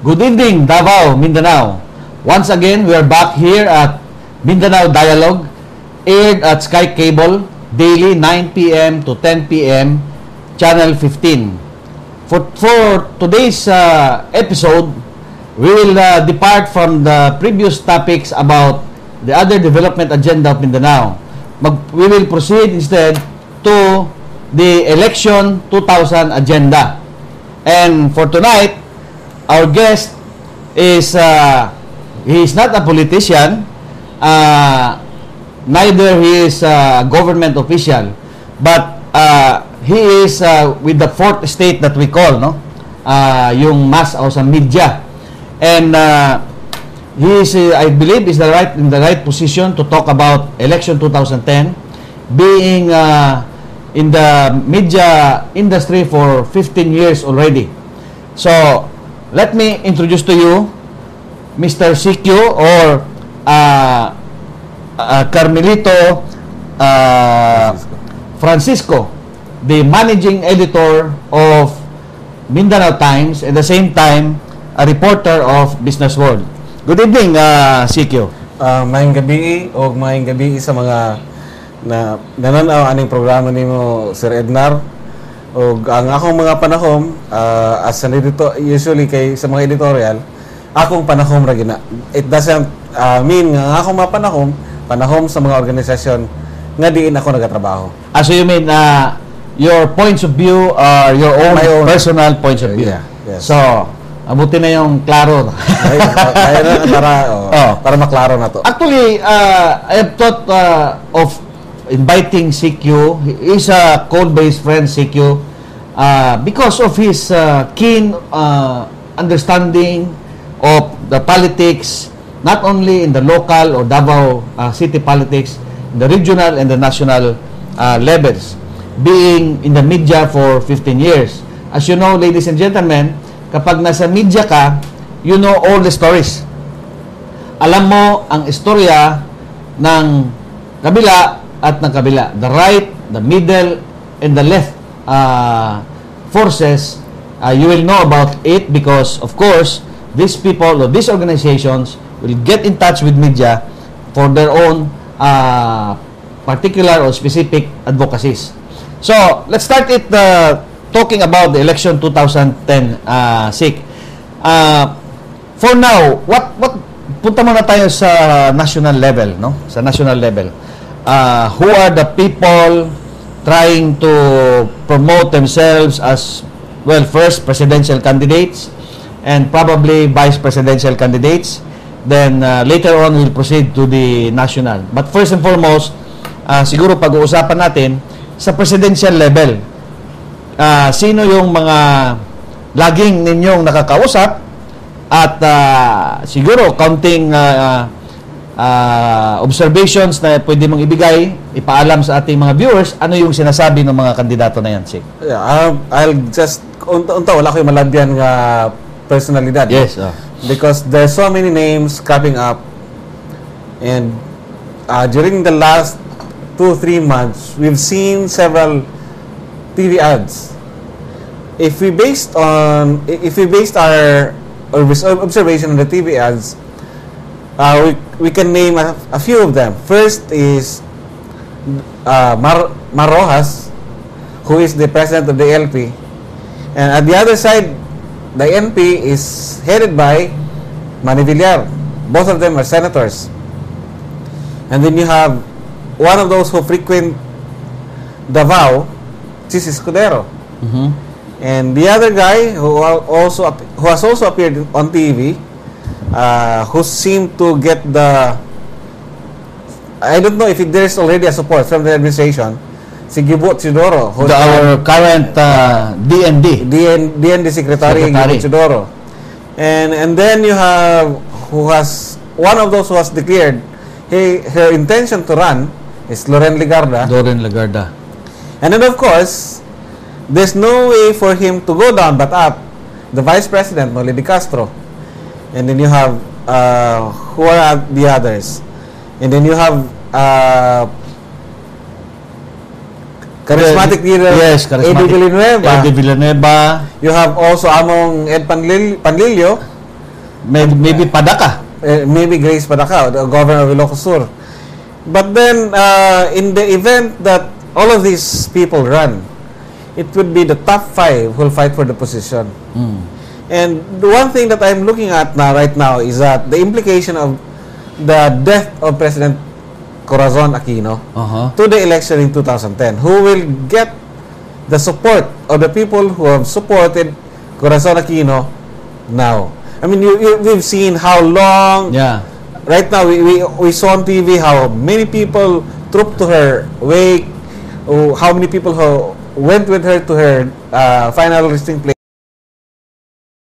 Good evening, Davao, Mindanao. Once again, we are back here at Mindanao Dialogue, aired at Sky Cable, daily 9 p.m. to 10 p.m., Channel 15. For today's episode, we will depart from the previous topics about the other development agenda of Mindanao. We will proceed instead to the election 2000 agenda. And for tonight, our guest is he is not a politician, neither he is a government official, but he is with the fourth estate that we call, no, yung mass o sa media, and he is, I believe, is in the right position to talk about election 2010, being in the media industry for 15 years already. So let me introduce to you Mr. CQ, or Carmelito Francisco, the managing editor of Mindanao Times, and at the same time a reporter of Business World. Good evening, CQ. Maayong gabi o maayong gabi sa mga nananaw aning programa nimo, Sir Ednar. O ang akong mga panahom as an editor, usually kay sa mga editorial, akong panahom ra gina. It doesn't mean nga akong mga panahom sa mga organisasyon nga diin ako nagatrabaho. So you mean your points of view are your own, personal points of view? Yeah, yes. So abuti na yung klaro. Para maklaro na to. Actually, I have thought of inviting CQ. He is a code-based friend, CQ, because of his keen understanding of the politics, not only in the local or Davao city politics, in the regional and the national levels, being in the media for 15 years. As you know, ladies and gentlemen, kapag nasa media ka, you know all the stories. Alam mo ang istorya ng kabila at ng kabila, the right, the middle, and the left forces. You will know about it because, of course, these people or these organizations will get in touch with media for their own particular or specific advocacies. So, let's start it talking about the election 2010, SIC. For now, what punta muna tayo sa national level, no? Sa national level. Who are the people trying to promote themselves as, well, first presidential candidates and probably vice presidential candidates. Then later on we'll proceed to the national. But first and foremost, siguro pag-uusapan natin sa presidential level. Sino yung mga laging ninyong nakakausap at siguro counting observations na pwede mong ibigay, ipaalam sa ating mga viewers, ano yung sinasabi ng mga kandidato na yan, Sik? Yeah, I'll just, unta wala ko yung malabyan nga personalidad. Yes. Because there's so many names cropping up, and during the last 2-3 months, we've seen several TV ads. If we based our observation on the TV ads, we can name a few of them. First is Mar Rojas, who is the president of the LP, and at the other side, the NP is headed by Manny Villar. Both of them are senators. And then you have one of those who frequent Davao, Chis Escudero. Mm-hmm. And the other guy who has also appeared on TV, who seemed to get the I don't know if there's already a support from the administration. Si Gibo Teodoro, who's Our current DND. DND Secretary. Gibo Teodoro. And then you have one of those who has declared her intention to run is Loren Legarda. Loren Legarda. And then of course, there's no way for him to go down but up. The Vice President, Noli De Castro. And then you have who are the others? And then you have charismatic leader, yes, charismatic. Eddie Villanueva. Villanueva. You have also among Ed Panlilio. Maybe Padaka. Maybe Grace Padaka, the governor of Ilocos Sur. But then, in the event that all of these people run, it would be the top 5 who will fight for the position. And the one thing that I'm looking at right now is that the implication of the death of President Corazon Aquino to the election in 2010. Who will get the support of the people who have supported Corazon Aquino now? I mean, we've seen how long. Yeah. Right now, we saw on TV how many people trooped to her wake, how many people who went with her to her final resting place.